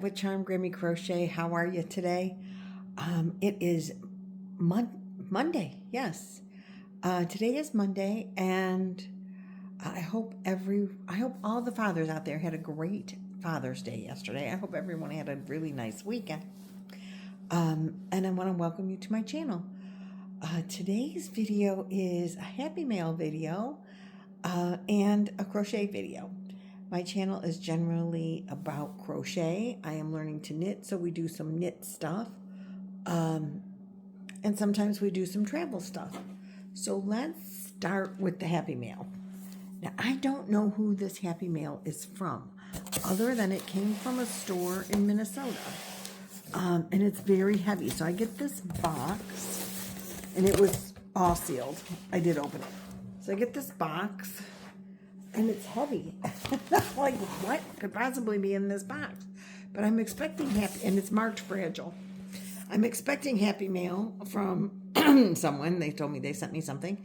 with Charm Grammy Crochet. How are you today? It is Monday. Yes, today is Monday, and I hope all the fathers out there had a great Father's Day yesterday. I hope everyone had a really nice weekend. And I want to welcome you to my channel. Today's video is a Happy Mail video and a crochet video. My channel is generally about crochet. I am learning to knit, so we do some knit stuff. And sometimes we do some travel stuff. So let's start with the Happy Mail. Now, I don't know who this Happy Mail is from, other than it came from a store in Minnesota. And it's very heavy. So I get this box, and it was all sealed. I did open it. So I get this box, and it's heavy. Like, what could possibly be in this box? But I'm expecting and it's marked fragile. I'm expecting Happy Mail from someone. They told me they sent me something,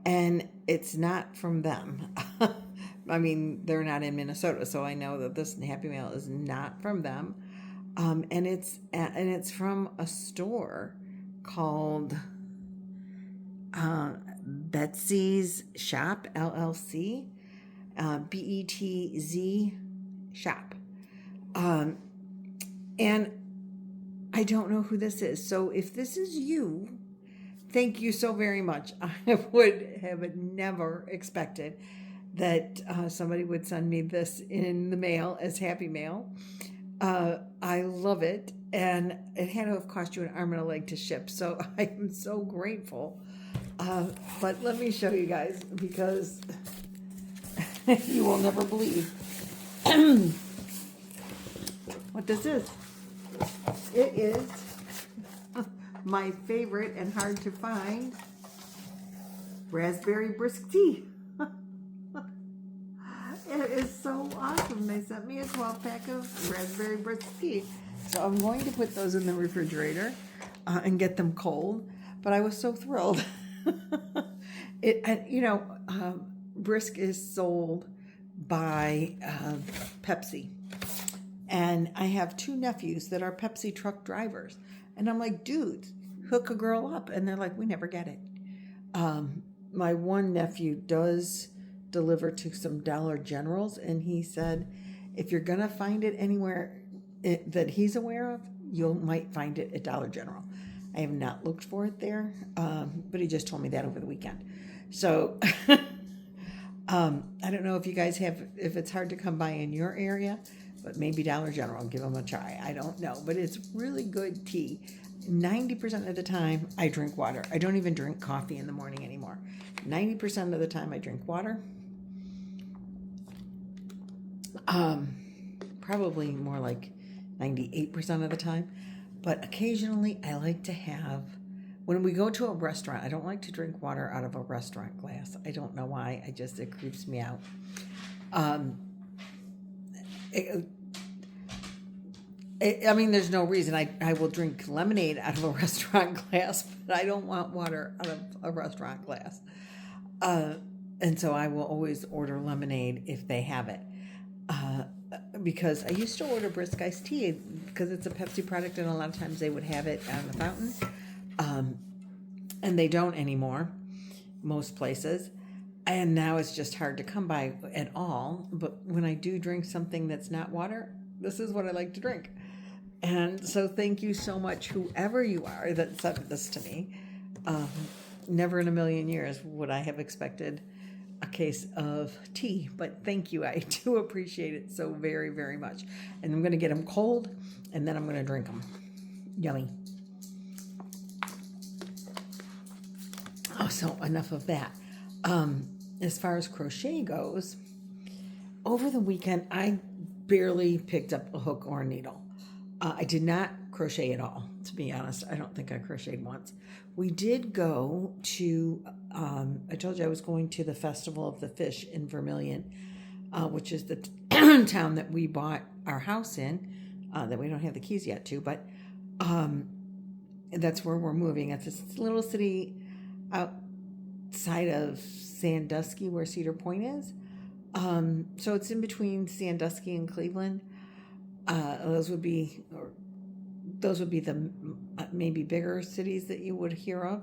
and it's not from them. I mean, they're not in Minnesota, so I know that this Happy Mail is not from them. And it's from a store called Betsy's Shop, LLC, BETZ Shop. And I don't know who this is. So if this is you, thank you so very much. I would have never expected that somebody would send me this in the mail as Happy Mail. I love it, and it had to have cost you an arm and a leg to ship, so I am so grateful. But let me show you guys, because you will never believe what this is. It is my favorite and hard to find raspberry brisk tea. It is so awesome. They sent me a 12-pack of raspberry brisk tea. So I'm going to put those in the refrigerator and get them cold. But I was so thrilled. Brisk is sold by Pepsi. And I have two nephews that are Pepsi truck drivers. And I'm like, dude, hook a girl up. And they're like, we never get it. My one nephew does deliver to some Dollar Generals, and he said if you're gonna find it anywhere that he's aware of, you might find it at Dollar General. I have not looked for it there, but he just told me that over the weekend. So I don't know if you guys if it's hard to come by in your area, but maybe Dollar General, give them a try. I don't know, but it's really good tea. 90% of the time I drink water. I don't even drink coffee in the morning anymore. 90% of the time I drink water. Probably more like 98% of the time. But occasionally I like to have, when we go to a restaurant, I don't like to drink water out of a restaurant glass. I don't know why. It creeps me out. There's no reason. I will drink lemonade out of a restaurant glass, but I don't want water out of a restaurant glass. And so I will always order lemonade if they have it. Because I used to order brisk iced tea because it's a Pepsi product, and a lot of times they would have it on the fountain. And they don't anymore, most places. And now it's just hard to come by at all. But when I do drink something that's not water, this is what I like to drink. And so thank you so much, whoever you are that sent this to me. Never in a million years would I have expected a case of tea, but thank you. I do appreciate it so very, very much. And I'm going to get them cold, and then I'm going to drink them. Yummy. Oh, so enough of that. As far as crochet goes, over the weekend, I barely picked up a hook or a needle. I did not crochet at all, to be honest. I don't think I crocheted once. We did go to, I told you I was going to the Festival of the Fish in Vermilion, which is the town that we bought our house in, that we don't have the keys yet to, but that's where we're moving. It's this little city outside of Sandusky, where Cedar Point is. So it's in between Sandusky and Cleveland. Those would be the maybe bigger cities that you would hear of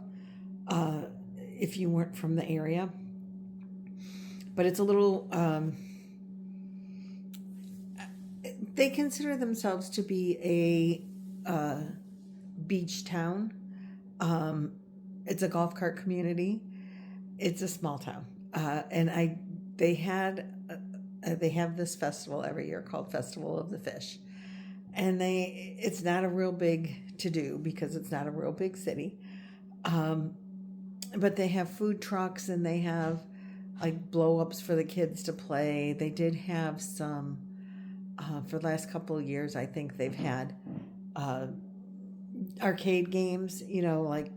if you weren't from the area. But it's a little, they consider themselves to be a beach town. It's a golf cart community. It's a small town. And they have this festival every year called Festival of the Fish. And it's not a real big to do because it's not a real big city. But they have food trucks and they have like blow ups for the kids to play. They did have some, for the last couple of years, I think they've had arcade games, like,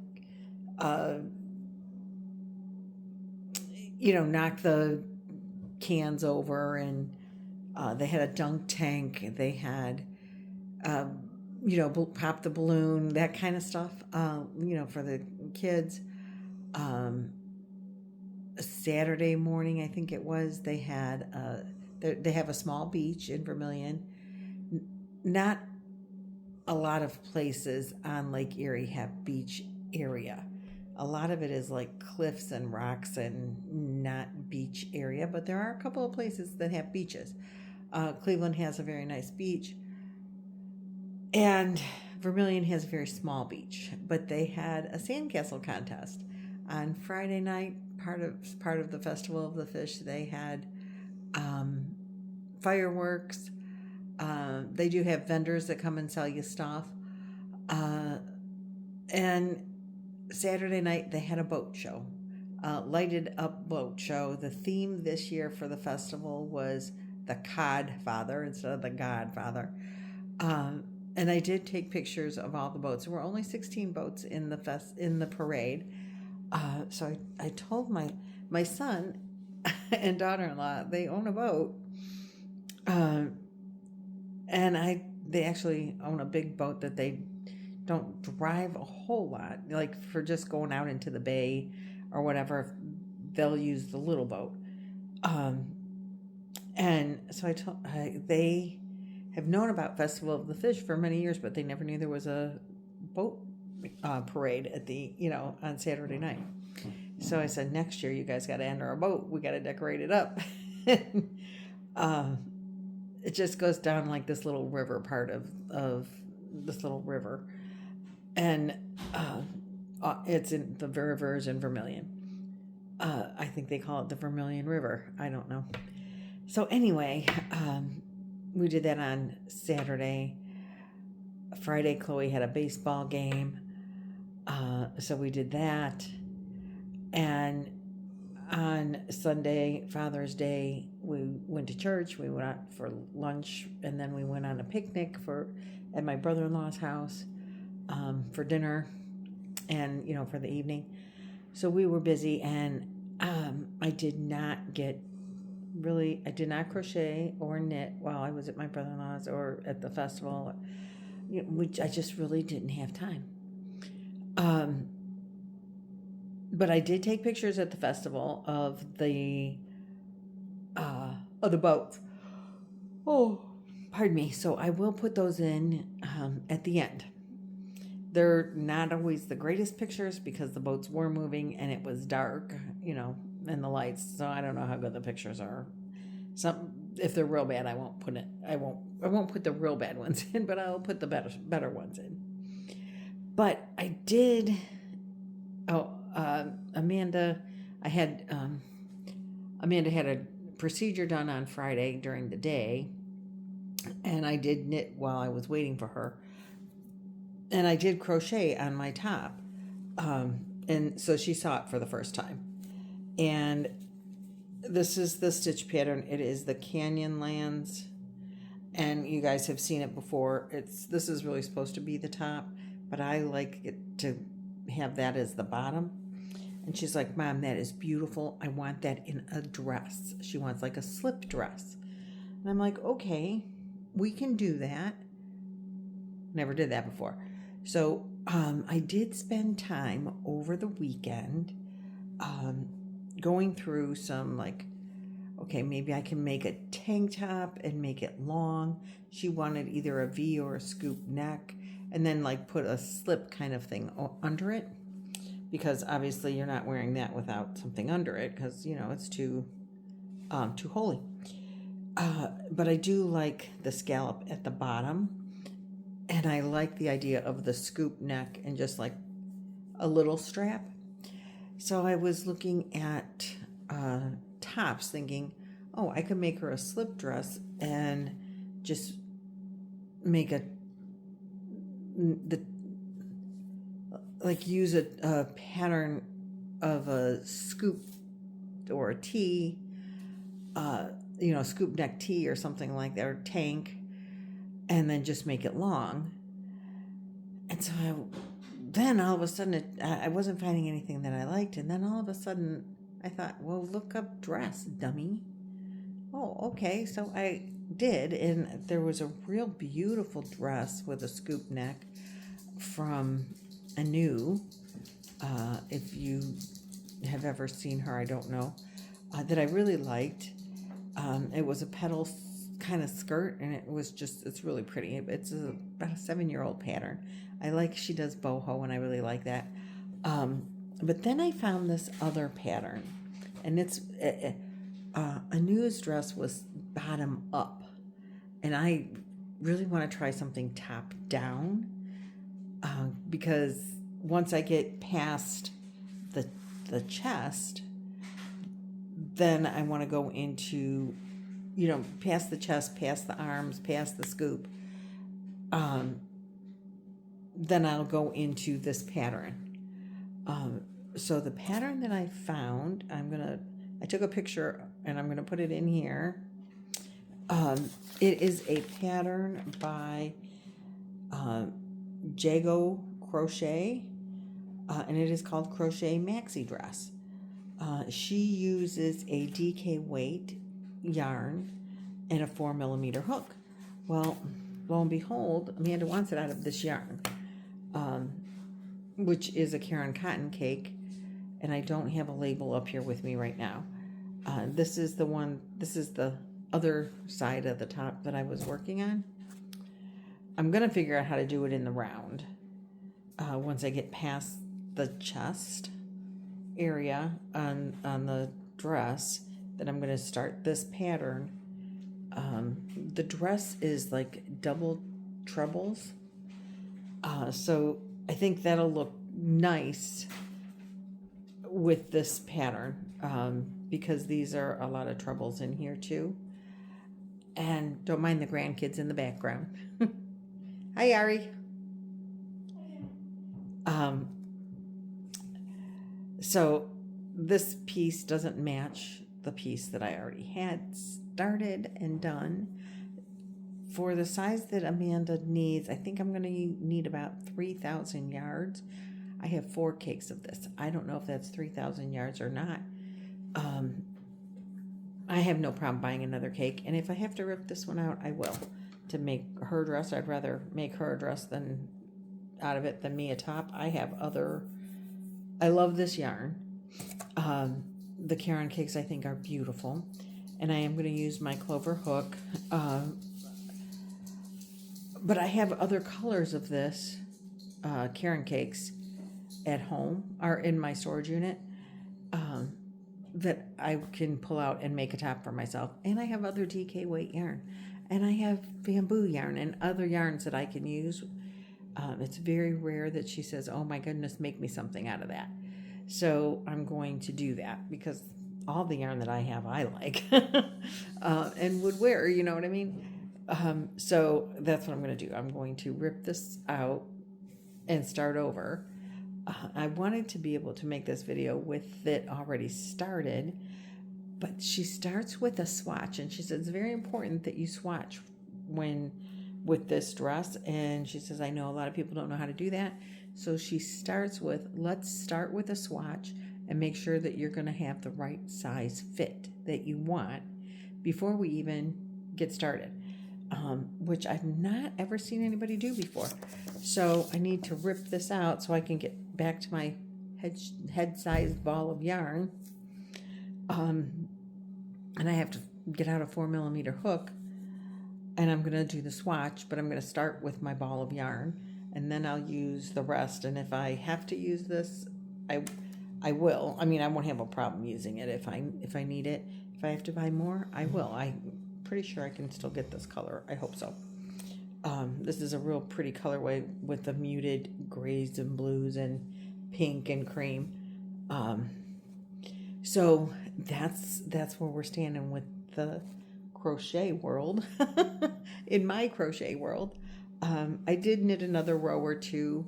knock the cans over, and they had a dunk tank. They had, pop the balloon, that kind of stuff, for the kids. A Saturday morning, I think it was, they had, they have a small beach in Vermilion. Not a lot of places on Lake Erie have beach area. A lot of it is like cliffs and rocks and not beach area, but there are a couple of places that have beaches. Cleveland has a very nice beach, and Vermilion has a very small beach, but they had a sandcastle contest on Friday night. Part of the Festival of the Fish, they had fireworks. They do have vendors that come and sell you stuff. And Saturday night they had a boat show, lighted up boat show. The theme this year for the festival was the Codfather instead of the Godfather. And I did take pictures of all the boats. There were only 16 boats in the parade. So I told my son and daughter-in-law, they own a boat. And they actually own a big boat that they don't drive a whole lot, like for just going out into the bay or whatever. They'll use the little boat. And so they have known about Festival of the Fish for many years, but they never knew there was a boat parade at the on Saturday night. So I said, next year you guys got to enter a boat. We got to decorate it up. It just goes down like this little river part of this little river, and it's in the rivers in Vermilion. I think they call it the Vermilion River. I don't know. So anyway, we did that on Saturday. Friday, Chloe had a baseball game. So we did that. And on Sunday, Father's Day, we went to church. We went out for lunch, and then we went on a picnic at my brother-in-law's house for dinner and, for the evening. So we were busy, and I did not crochet or knit while I was at my brother-in-law's or at the festival, which I just really didn't have time. But I did take pictures at the festival of the boats. Oh, pardon me. So I will put those in at the end. They're not always the greatest pictures because the boats were moving and it was dark, and the lights. So I don't know how good the pictures are. If they're real bad, I won't put the real bad ones in, but I'll put the better ones in. But I did. Amanda had a procedure done on Friday during the day, and I did knit while I was waiting for her, and I did crochet on my top, and so she saw it for the first time. And this is the stitch pattern. It is the Canyonlands, and you guys have seen it before. This is really supposed to be the top, but I like it to have that as the bottom. And she's like, Mom, that is beautiful. I want that in a dress. She wants like a slip dress. And I'm like, okay, we can do that. Never did that before. So I did spend time over the weekend going through some okay, maybe I can make a tank top and make it long. She wanted either a V or a scoop neck, and then like put a slip kind of thing under it, because obviously you're not wearing that without something under it, because you know it's too holy. But I do like the scallop at the bottom, and I like the idea of the scoop neck and just like a little strap. So I was looking at tops thinking, oh, I could make her a slip dress and just make use a pattern of a scoop or a tee, scoop neck tee or something like that, or tank, and then just make it long. And so then all of a sudden I wasn't finding anything that I liked, and then all of a sudden I thought, well, look up dress, dummy. Oh, okay. So I did, and there was a real beautiful dress with a scoop neck from Anu. If you have ever seen her, I don't know, that I really liked. It was a petal kind of skirt, and it's really pretty. It's about a 7-year-old pattern. I like she does boho, and I really like that. But then I found this other pattern, and it's Anu's dress was bottom up, and I really want to try something top down, because once I get past the chest, then I want to go into, past the chest, past the arms, past the scoop. Then I'll go into this pattern. So the pattern that I found, I took a picture and I'm gonna put it in here. It is a pattern by Chiaogoo Crochet, and it is called Crochet Maxi Dress. She uses a DK weight yarn and a 4mm hook. Well, lo and behold, Amanda wants it out of this yarn, which is a Karen cotton cake, and I don't have a label up here with me right now. This is the other side of the top that I was working on. I'm gonna figure out how to do it in the round once I get past the chest area on the dress. Then I'm gonna start this pattern. The dress is like double trebles, so I think that'll look nice with this pattern, because these are a lot of trebles in here too. And don't mind the grandkids in the background. Hi, Ari. So this piece doesn't match the piece that I already had started and done. For the size that Amanda needs, I think I'm going to need about 3,000 yards. I have 4 cakes of this. I don't know if that's 3,000 yards or not. I have no problem buying another cake, and if I have to rip this one out, I will. To make her dress, I'd rather make her a dress out of it than me a top. I love this yarn. The Karen cakes I think are beautiful, and I am going to use my clover hook. But I have other colors of this Karen cakes at home, or in my storage unit, that I can pull out and make a top for myself. And I have other DK weight yarn, and I have bamboo yarn and other yarns that I can use. It's very rare that she says, oh my goodness, make me something out of that. So I'm going to do that, because all the yarn that I have I like and would wear, you know what I mean? So that's what I'm going to do. I'm going to rip this out and start over. I wanted to be able to make this video with it already started, but she starts with a swatch, and she says it's very important that you swatch with this dress. And she says, I know a lot of people don't know how to do that. So she starts with, let's start with a swatch and make sure that you're going to have the right size fit that you want before we even get started. Which I've not ever seen anybody do before. So I need to rip this out so I can get back to my head-sized ball of yarn. and I have to get out a 4mm hook, and I'm going to do the swatch, but I'm going to start with my ball of yarn, and then I'll use the rest. And if I have to use this, I will. I mean, I won't have a problem using it if I need it. If I have to buy more, I will. I'm pretty sure I can still get this color. I hope so. This is a real pretty colorway with the muted grays and blues and pink and cream. So that's where we're standing with the crochet world. In my crochet world, I did knit another row or two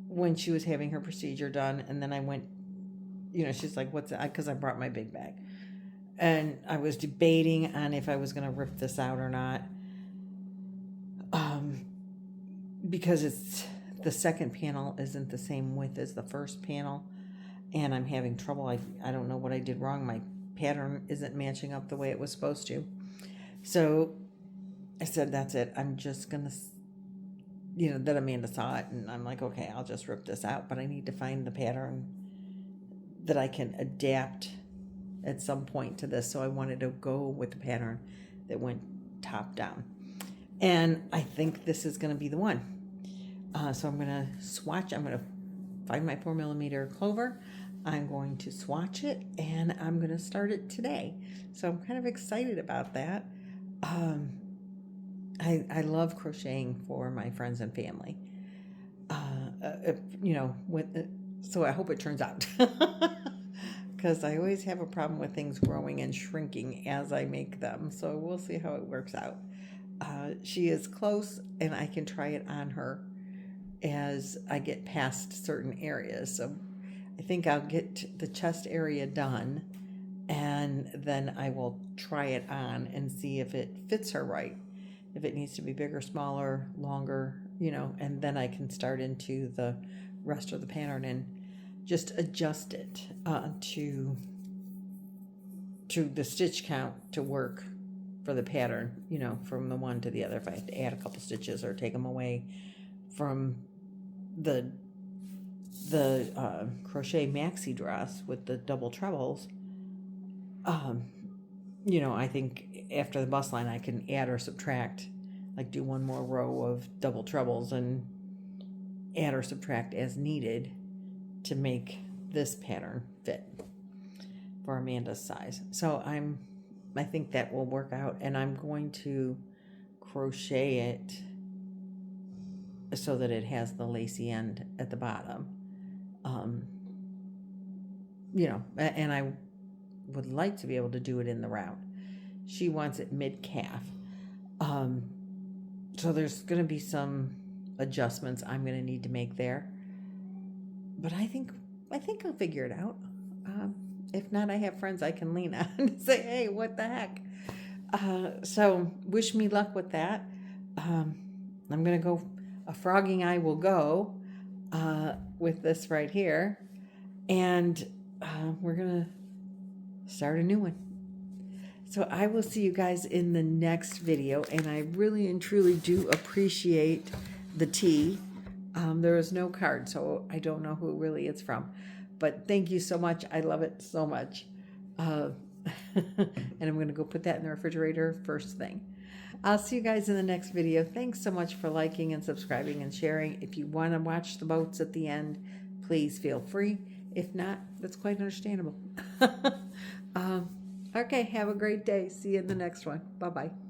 when she was having her procedure done, and then I went, she's like, what's that? Because I brought my big bag, and I was debating on if I was going to rip this out or not, because it's the second panel isn't the same width as the first panel, and I'm having trouble. I don't know what I did wrong. My pattern isn't matching up the way it was supposed to. So I said, that's it. I'm just going to, that Amanda saw it, and I'm like, okay, I'll just rip this out, but I need to find the pattern that I can adapt at some point to this. So I wanted to go with the pattern that went top down. And I think this is going to be the one. So I'm going to swatch. I'm going to find my 4mm clover. I'm going to swatch it, and I'm going to start it today. So I'm kind of excited about that. I love crocheting for my friends and family. So I hope it turns out. Because I always have a problem with things growing and shrinking as I make them. So we'll see how it works out. She is close, and I can try it on her as I get past certain areas. So I think I'll get the chest area done, and then I will try it on and see if it fits her right. If it needs to be bigger, smaller, longer, and then I can start into the rest of the pattern and just adjust it to the stitch count to work for the pattern, from the one to the other. If I have to add a couple stitches or take them away from the crochet maxi dress with the double trebles, I think after the bust line I can add or subtract, like do one more row of double trebles and add or subtract as needed to make this pattern fit for Amanda's size. So I think that will work out, and I'm going to crochet it so that it has the lacy end at the bottom. And I would like to be able to do it in the round. She wants it mid-calf. So there's going to be some adjustments I'm going to need to make there. But I think I'll figure it out. If not, I have friends I can lean on and say, hey, what the heck? So wish me luck with that. I'm going to go, a frogging eye will go with this right here. And we're going to start a new one. So I will see you guys in the next video. And I really and truly do appreciate the tea. There is no card, so I don't know who really it's from. But thank you so much. I love it so much. And I'm going to go put that in the refrigerator first thing. I'll see you guys in the next video. Thanks so much for liking and subscribing and sharing. If you want to watch the boats at the end, please feel free. If not, that's quite understandable. Okay, have a great day. See you in the next one. Bye-bye.